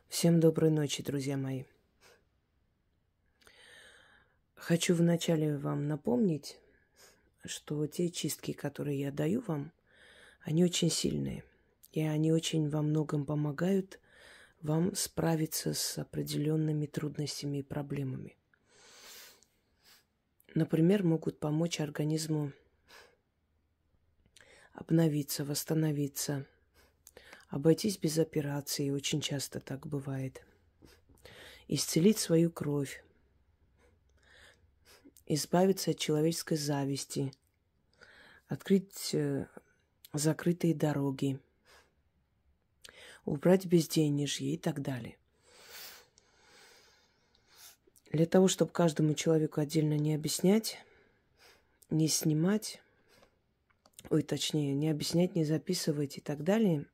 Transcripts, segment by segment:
Всем доброй ночи, друзья мои. Хочу вначале вам напомнить, что те чистки, которые я даю вам, они очень сильные. И они очень во многом помогают вам справиться с определенными трудностями и проблемами. Например, могут помочь организму обновиться, восстановиться, обойтись без операции, очень часто так бывает, исцелить свою кровь, избавиться от человеческой зависти, открыть закрытые дороги, убрать безденежье и так далее. Для того, чтобы каждому человеку отдельно не объяснять, не снимать, точнее, не объяснять, не записывать и так далее,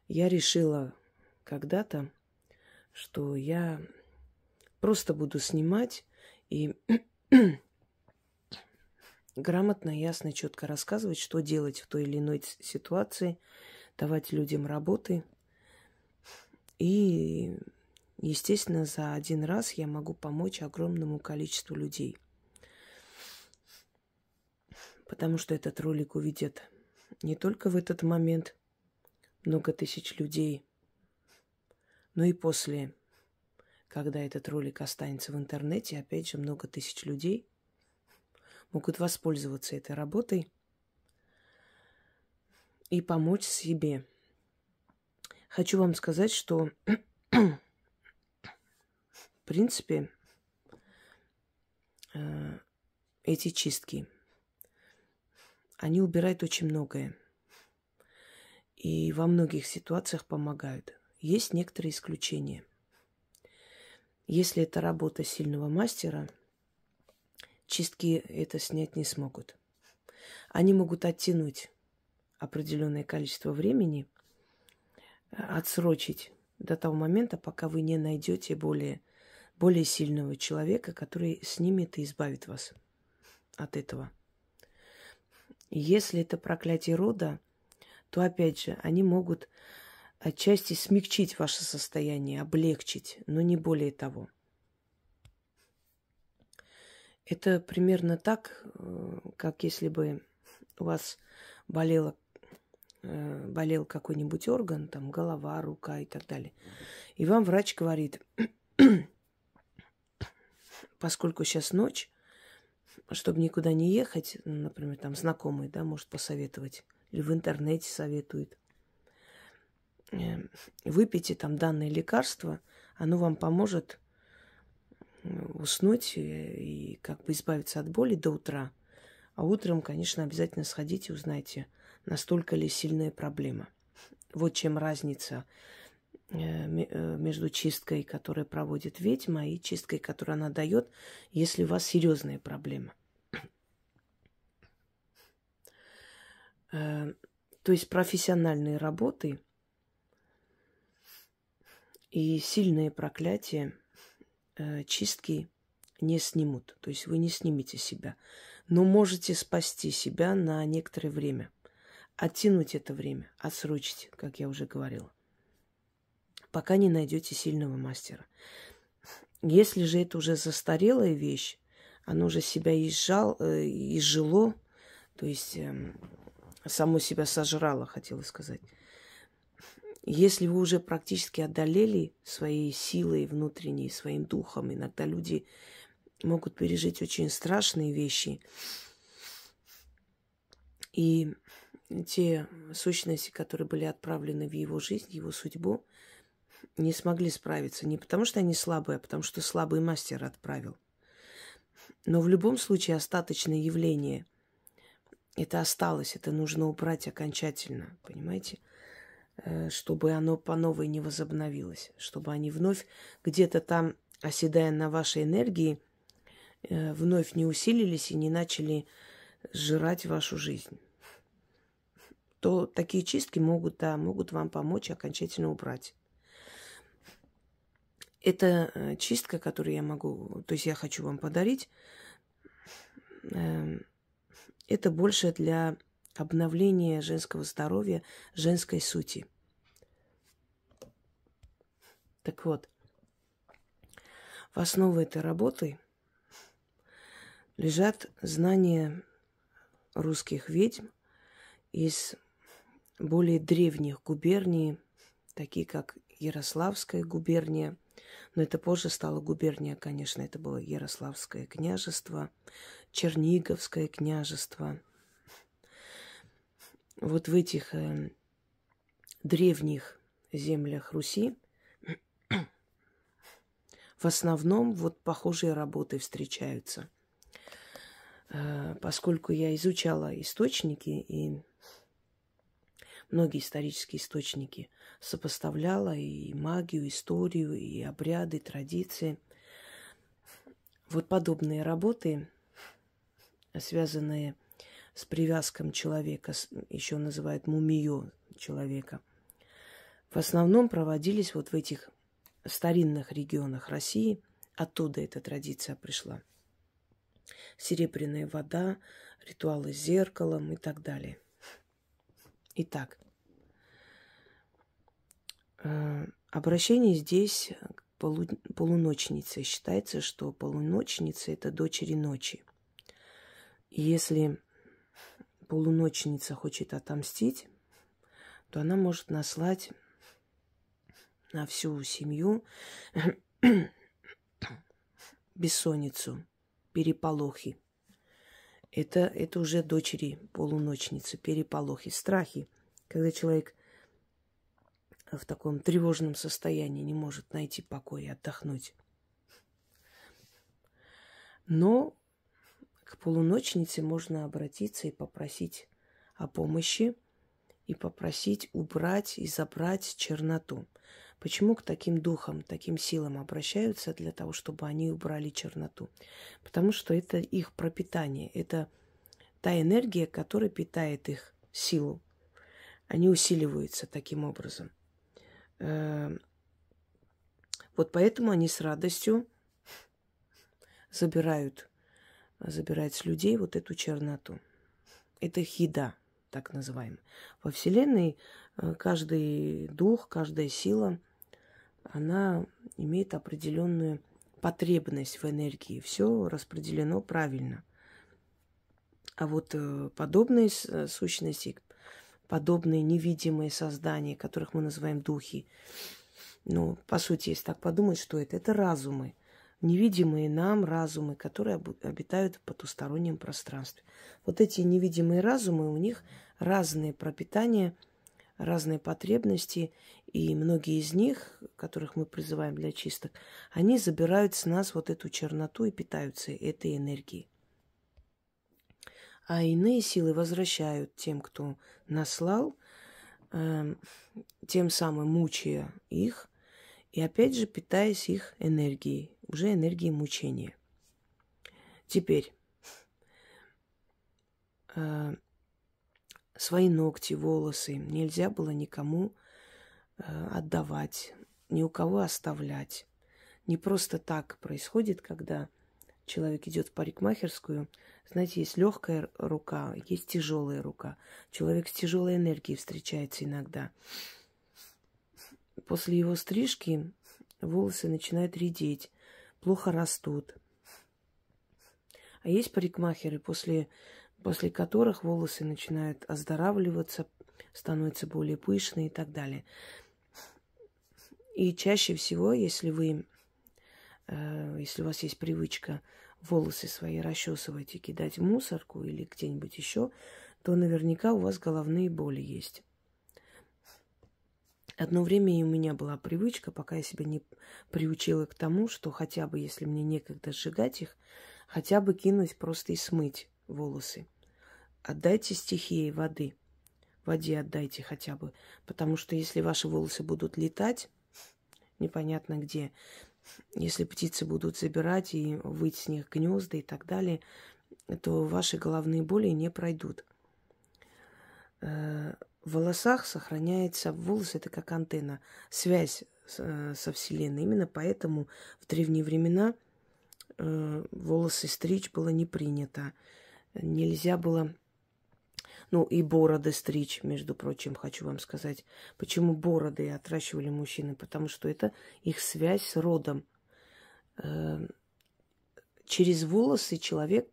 я решила когда-то, что я просто буду снимать и грамотно, ясно, четко рассказывать, что делать в той или иной ситуации, давать людям работы. И, естественно, за один раз я могу помочь огромному количеству людей. Потому что этот ролик увидят не только в этот момент много тысяч людей, но и после, когда этот ролик останется в интернете, опять же, много тысяч людей могут воспользоваться этой работой и помочь себе. Хочу вам сказать, что, в принципе, эти чистки, они убирают очень многое. И во многих ситуациях помогают. Есть некоторые исключения. Если это работа сильного мастера, чистки это снять не смогут. Они могут оттянуть определенное количество времени, отсрочить до того момента, пока вы не найдете более сильного человека, который снимет и избавит вас от этого. И если это проклятие рода, то, опять же, они могут отчасти смягчить ваше состояние, облегчить, но не более того. Это примерно так, как если бы у вас болел какой-нибудь орган, там голова, рука и так далее. И вам врач говорит, поскольку сейчас ночь, чтобы никуда не ехать, например, там знакомый, да, может посоветовать, или в интернете советует, выпейте там данное лекарство, оно вам поможет уснуть и как бы избавиться от боли до утра. А утром, конечно, обязательно сходите и узнайте, настолько ли сильная проблема. Вот чем разница между чисткой, которую проводит ведьма, и чисткой, которую она дает, если у вас серьезная проблема. То есть профессиональные работы и сильные проклятия чистки не снимут. То есть вы не снимете себя. Но можете спасти себя на некоторое время. Оттянуть это время, отсрочить, как я уже говорила. Пока не найдете сильного мастера. Если же это уже застарелая вещь, оно уже себя изжило, то есть само себя сожрало, хотела сказать. Если вы уже практически одолели своей силой внутренней, своим духом, иногда люди могут пережить очень страшные вещи. И те сущности, которые были отправлены в его жизнь, в его судьбу, не смогли справиться. Не потому, что они слабые, а потому, что слабый мастер отправил. Но в любом случае остаточное явление, это осталось, это нужно убрать окончательно, понимаете? Чтобы оно по новой не возобновилось, чтобы они вновь где-то там, оседая на вашей энергии, вновь не усилились и не начали сжирать вашу жизнь. То такие чистки могут вам помочь окончательно убрать. Это чистка, которую я могу, то есть я хочу вам подарить, это больше для обновления женского здоровья, женской сути. Так вот, в основе этой работы лежат знания русских ведьм из более древних губерний, такие как Ярославская губерния. Но это позже стало губерния, конечно, это было Ярославское княжество, Черниговское княжество. Вот в этих древних землях Руси в основном вот похожие работы встречаются. Поскольку я изучала источники и многие исторические источники, сопоставляла и магию, историю, и обряды, традиции. Вот подобные работы, связанные с привязком человека, еще называют мумиё человека, в основном проводились вот в этих старинных регионах России. Оттуда эта традиция пришла. Серебряная вода, ритуалы с зеркалом и так далее. Итак, обращение здесь к полуночнице. Считается, что полуночница – это дочери ночи. И если полуночница хочет отомстить, то она может наслать на всю семью бессонницу, переполохи. Это уже дочери полуночницы, переполохи, страхи, когда человек в таком тревожном состоянии не может найти покой и отдохнуть. Но к полуночнице можно обратиться и попросить о помощи, и попросить убрать и забрать черноту. Почему к таким духам, таким силам обращаются? Для того, чтобы они убрали черноту. Потому что это их пропитание, это та энергия, которая питает их силу. Они усиливаются таким образом. Вот поэтому они с радостью забирают с людей вот эту черноту. Это их еда, так называемая. Во Вселенной каждый дух, каждая сила, она имеет определенную потребность в энергии. Все распределено правильно. А вот подобные сущности, подобные невидимые создания, которых мы называем духи, ну, по сути, если так подумать, что это разумы. Невидимые нам разумы, которые обитают в потустороннем пространстве. Вот эти невидимые разумы, у них разные пропитания, разные потребности, и многие из них, которых мы призываем для чисток, они забирают с нас вот эту черноту и питаются этой энергией. А иные силы возвращают тем, кто наслал, тем самым мучая их, и опять же питаясь их энергией, уже энергией мучения. Теперь свои ногти, волосы нельзя было никому отдавать, ни у кого оставлять. Не просто так происходит, когда человек идет в парикмахерскую. Знаете, есть легкая рука, есть тяжелая рука. Человек с тяжелой энергией встречается иногда. После его стрижки волосы начинают редеть, плохо растут. А есть парикмахеры, после которых волосы начинают оздоравливаться, становятся более пышные и так далее. И чаще всего, если у вас есть привычка волосы свои расчесывать и кидать в мусорку или где-нибудь еще, то наверняка у вас головные боли есть. Одно время и у меня была привычка, пока я себя не приучила к тому, что хотя бы, если мне некогда сжигать их, хотя бы кинуть просто и смыть волосы. Отдайте стихии воды. Воде отдайте хотя бы. Потому что если ваши волосы будут летать, непонятно где, если птицы будут забирать и выть с них гнезда и так далее, то ваши головные боли не пройдут. В волосах сохраняется, волос это как антенна, связь со Вселенной. Именно поэтому в древние времена волосы стричь было не принято. Нельзя было, Ну, и бороды стричь, между прочим, хочу вам сказать. Почему бороды отращивали мужчины? Потому что это их связь с родом. Через волосы человек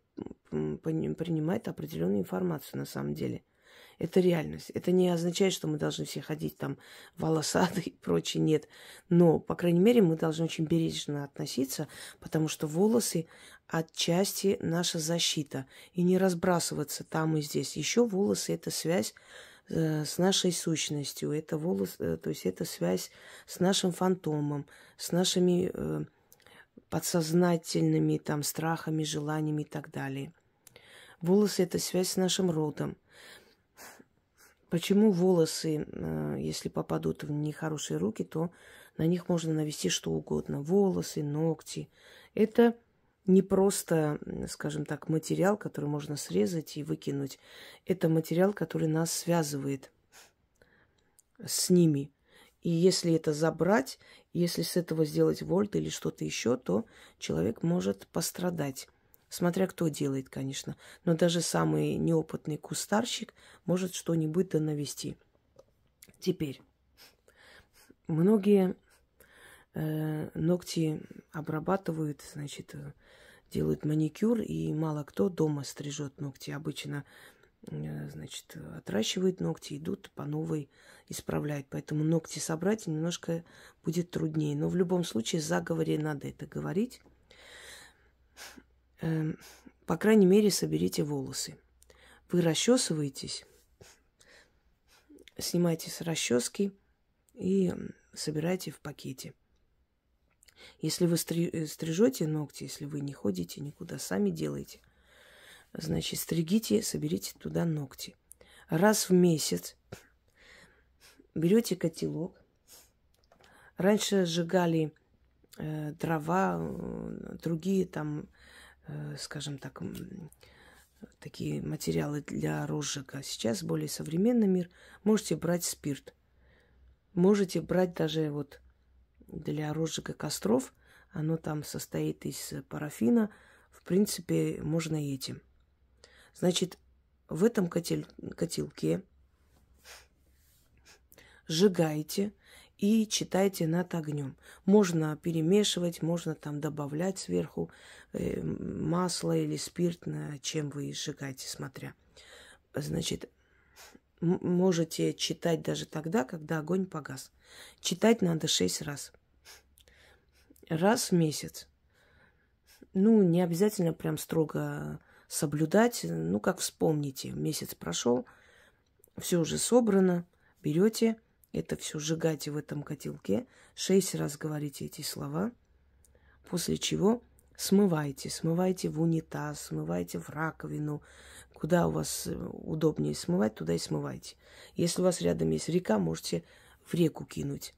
принимает определенную информацию на самом деле. Это реальность. Это не означает, что мы должны все ходить там волосатые и прочее. Нет. Но, по крайней мере, мы должны очень бережно относиться, потому что волосы отчасти наша защита. И не разбрасываться там и здесь. Еще волосы – это связь с нашей сущностью. Это волосы, то есть это связь с нашим фантомом, с нашими подсознательными там страхами, желаниями и так далее. Волосы – это связь с нашим родом. Почему волосы, если попадут в нехорошие руки, то на них можно навести что угодно. Волосы, ногти. Это не просто, скажем так, материал, который можно срезать и выкинуть. Это материал, который нас связывает с ними. И если это забрать, если с этого сделать вольт или что-то еще, то человек может пострадать. Смотря кто делает, конечно. Но даже самый неопытный кустарщик может что-нибудь да навести. Теперь, многие ногти обрабатывают, значит, делают маникюр, и мало кто дома стрижет ногти. Обычно, значит, отращивают ногти, идут по новой, исправляют. Поэтому ногти собрать немножко будет труднее. Но в любом случае в заговоре надо это говорить. По крайней мере, соберите волосы. Вы расчесываетесь, снимайте с расчески и собирайте в пакете. Если вы стрижете ногти, если вы не ходите никуда, сами делаете, значит, стригите, соберите туда ногти. Раз в месяц берете котелок. Раньше сжигали дрова, другие там, скажем так, такие материалы для розжига. Сейчас более современный мир. Можете брать спирт. Можете брать даже вот для розжига костров. Оно там состоит из парафина. В принципе, можно и этим. Значит, в этом котелке сжигаете и читайте над огнем. Можно перемешивать, можно там добавлять сверху масло или спирт, чем вы сжигаете, смотря. Значит, можете читать даже тогда, когда огонь погас. Читать надо 6 раз. Раз в месяц. Ну, не обязательно прям строго соблюдать. Ну, как вспомните, месяц прошел, все уже собрано, берете это все, сжигайте в этом котелке, 6 раз говорите эти слова, после чего смывайте в унитаз, смывайте в раковину, куда у вас удобнее смывать, туда и смывайте. Если у вас рядом есть река, можете в реку кинуть.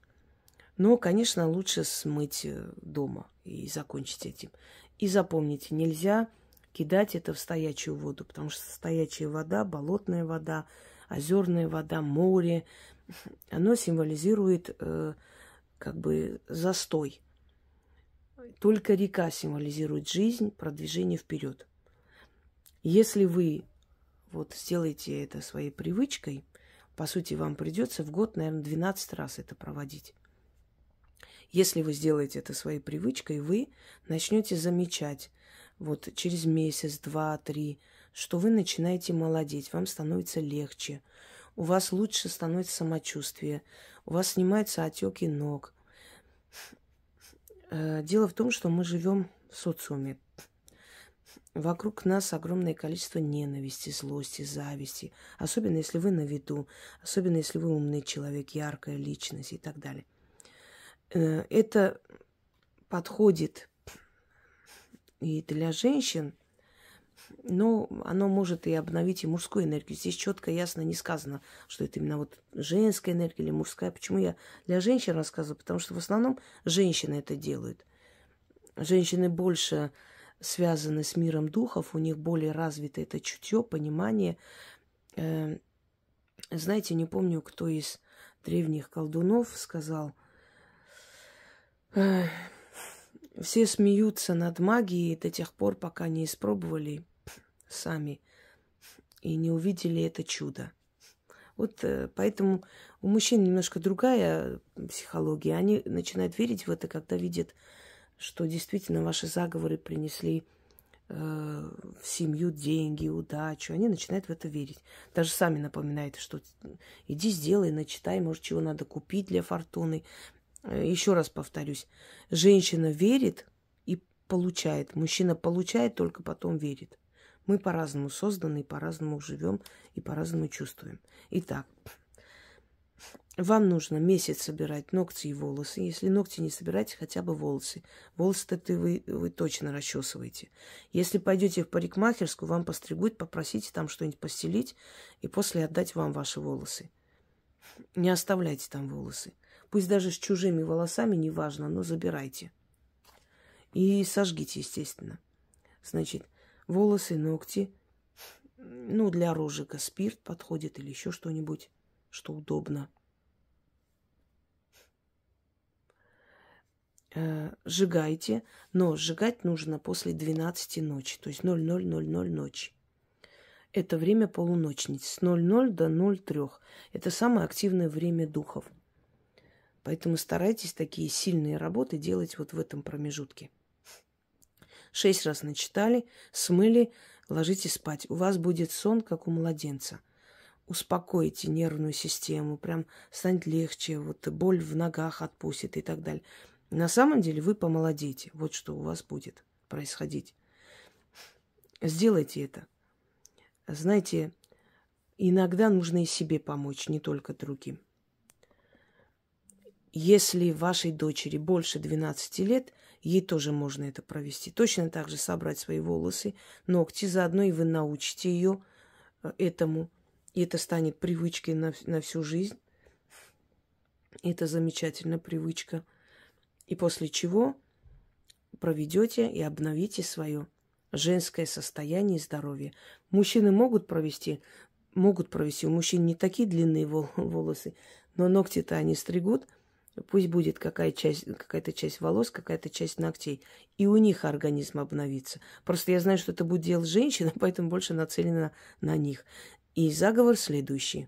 Но, конечно, лучше смыть дома и закончить этим. И запомните, нельзя кидать это в стоячую воду, потому что стоячая вода, болотная вода, озерная вода, море, оно символизирует как бы застой. Только река символизирует жизнь, продвижение вперед. Если вы вот сделаете это своей привычкой, по сути, вам придется в год, наверное, 12 раз это проводить. Если вы сделаете это своей привычкой, вы начнете замечать вот через месяц, 2, 3, что вы начинаете молодеть, вам становится легче, у вас лучше становится самочувствие, у вас снимаются отеки ног. Дело в том, что мы живем в социуме. Вокруг нас огромное количество ненависти, злости, зависти. Особенно, если вы на виду, особенно, если вы умный человек, яркая личность и так далее. Это подходит и для женщин, но оно может и обновить и мужскую энергию. Здесь четко, ясно не сказано, что это именно вот женская энергия или мужская. Почему я для женщин рассказываю? Потому что в основном женщины это делают. Женщины больше связаны с миром духов, у них более развито это чутье, понимание. Знаете, не помню, кто из древних колдунов сказал: все смеются над магией до тех пор, пока не испробовали сами. и не увидели это чудо. Вот поэтому у мужчин немножко другая психология. Они начинают верить в это, когда видят, что действительно ваши заговоры принесли в семью деньги, удачу. Они начинают в это верить. Даже сами напоминают, что иди сделай, начитай, может, чего надо купить для фортуны. Еще раз повторюсь, женщина верит и получает. Мужчина получает, только потом верит. Мы по-разному созданы, по-разному живем и по-разному чувствуем. Итак, вам нужно месяц собирать ногти и волосы. Если ногти не собираете, хотя бы волосы. Волосы-то вы точно расчесываете. Если пойдете в парикмахерскую, вам постригут, попросите там что-нибудь постелить и после отдать вам ваши волосы. Не оставляйте там волосы. Пусть даже с чужими волосами, неважно, но забирайте. И сожгите, естественно. Значит, волосы, ногти. Ну, для розжига спирт подходит или еще что-нибудь, что удобно. Сжигайте, но сжигать нужно после 12 ночи, то есть 00:00 ночи. Это время полуночниц, с 00 до 03. Это самое активное время духов. Поэтому старайтесь такие сильные работы делать вот в этом промежутке. 6 раз начитали, смыли, ложитесь спать. У вас будет сон, как у младенца. Успокойте нервную систему, прям станет легче, вот боль в ногах отпустит и так далее. На самом деле вы помолодеете. Вот что у вас будет происходить. Сделайте это. Знаете, иногда нужно и себе помочь, не только другим. Если вашей дочери больше 12 лет, ей тоже можно это провести. Точно так же собрать свои волосы, ногти, заодно и вы научите ее этому. И это станет привычкой на всю жизнь. Это замечательная привычка. И после чего проведете и обновите свое женское состояние и здоровье. Мужчины могут провести. У мужчин не такие длинные волосы, но ногти-то они стригут. Пусть будет какая-то часть волос, какая-то часть ногтей. И у них организм обновится. Просто я знаю, что это будет делать женщина, поэтому больше нацелена на них. И заговор следующий.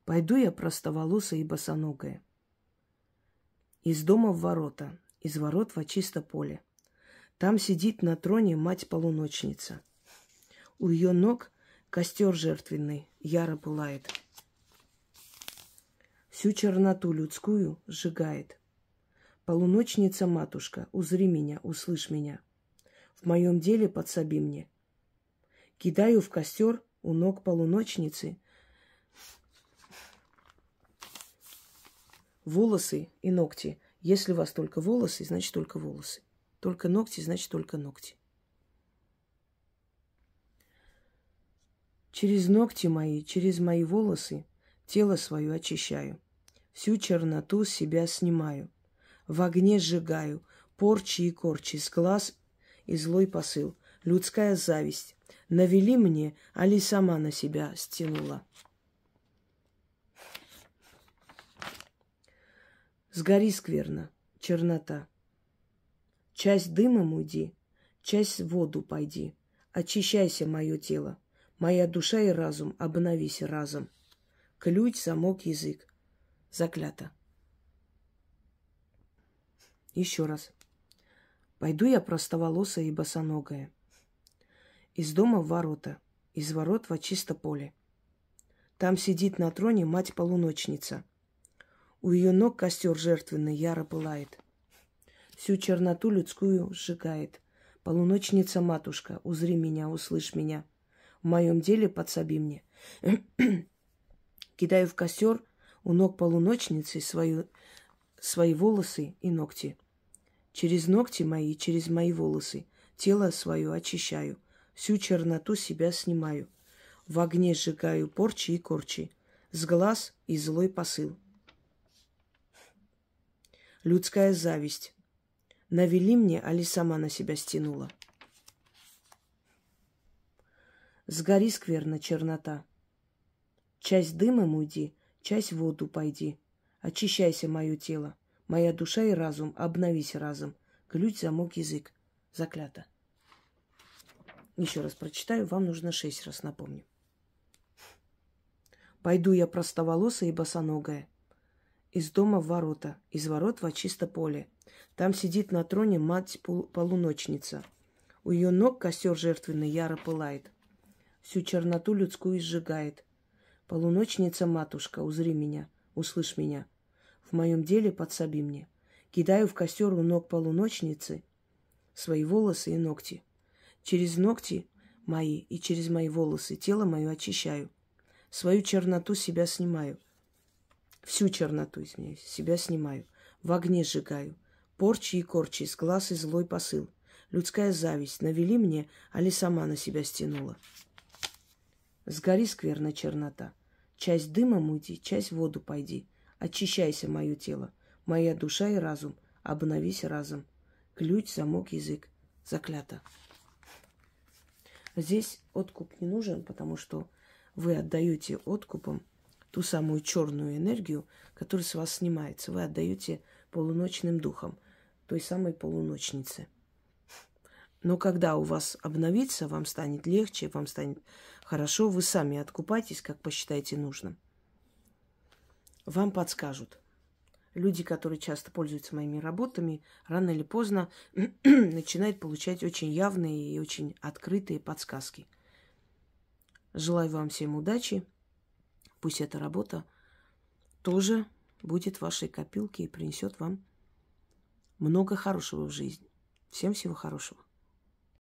Пойду я простоволосая и босоногая. Из дома в ворота, из ворот во чисто поле. Там сидит на троне мать-полуночница. У ее ног костер жертвенный яро пылает. Всю черноту людскую сжигает. Полуночница-матушка, узри меня, услышь меня. В моем деле подсоби мне. Кидаю в костер у ног полуночницы волосы и ногти. Если у вас только волосы, значит только волосы. Только ногти, значит только ногти. Через ногти мои, через мои волосы тело свое очищаю. Всю черноту с себя снимаю. В огне сжигаю порчи и корчи, с глаз и злой посыл. Людская зависть. Навели мне, али сама на себя стянула. Сгори скверно, чернота. Часть дымом уйди, часть в воду пойди. Очищайся, мое тело. Моя душа и разум, обновись разом. Ключ, замок, язык. Заклято. Еще раз. Пойду я простоволосая и босоногая. Из дома в ворота, из ворот во чисто поле. Там сидит на троне мать-полуночница. У ее ног костер жертвенный яро пылает. Всю черноту людскую сжигает. Полуночница-матушка, узри меня, услышь меня. В моем деле подсоби мне. Кидаю в костер у ног полуночницы свои волосы и ногти. Через ногти мои, через мои волосы тело свое очищаю. Всю черноту себя снимаю. В огне сжигаю порчи и корчи. С глаз и злой посыл. Людская зависть. Навели мне, али сама на себя стянула. Сгори скверно, чернота. Часть дымом уйди, часть в воду пойди. Очищайся, мое тело. Моя душа и разум, обновись разом. Ключ, замок, язык. Заклято. Еще раз прочитаю, вам нужно 6 раз напомню. Пойду я простоволосая и босоногая, из дома в ворота, из ворот во чисто поле. Там сидит на троне мать-полуночница. У ее ног костер жертвенный яро пылает, всю черноту людскую сжигает. Полуночница-матушка, узри меня, услышь меня, в моем деле подсоби мне. Кидаю в костер у ног полуночницы свои волосы и ногти. Через ногти мои и через мои волосы тело мое очищаю. Свою черноту себя снимаю. Всю черноту, извиняюсь, себя снимаю. В огне сжигаю. Порчи и корчи, с глаз и злой посыл. Людская зависть навели мне, али сама на себя стянула. Сгори, скверна чернота. Часть дымом уйди, часть в воду пойди. Очищайся, мое тело, моя душа и разум. Обновись разом. Ключ, замок, язык. Заклято. Здесь откуп не нужен, потому что вы отдаете откупом ту самую черную энергию, которая с вас снимается. Вы отдаете полуночным духам, той самой полуночнице. Но когда у вас обновится, вам станет легче, вам станет хорошо, вы сами откупайтесь, как посчитаете нужным. Вам подскажут. Люди, которые часто пользуются моими работами, рано или поздно начинают получать очень явные и очень открытые подсказки. Желаю вам всем удачи. Пусть эта работа тоже будет в вашей копилке и принесет вам много хорошего в жизни. Всем всего хорошего.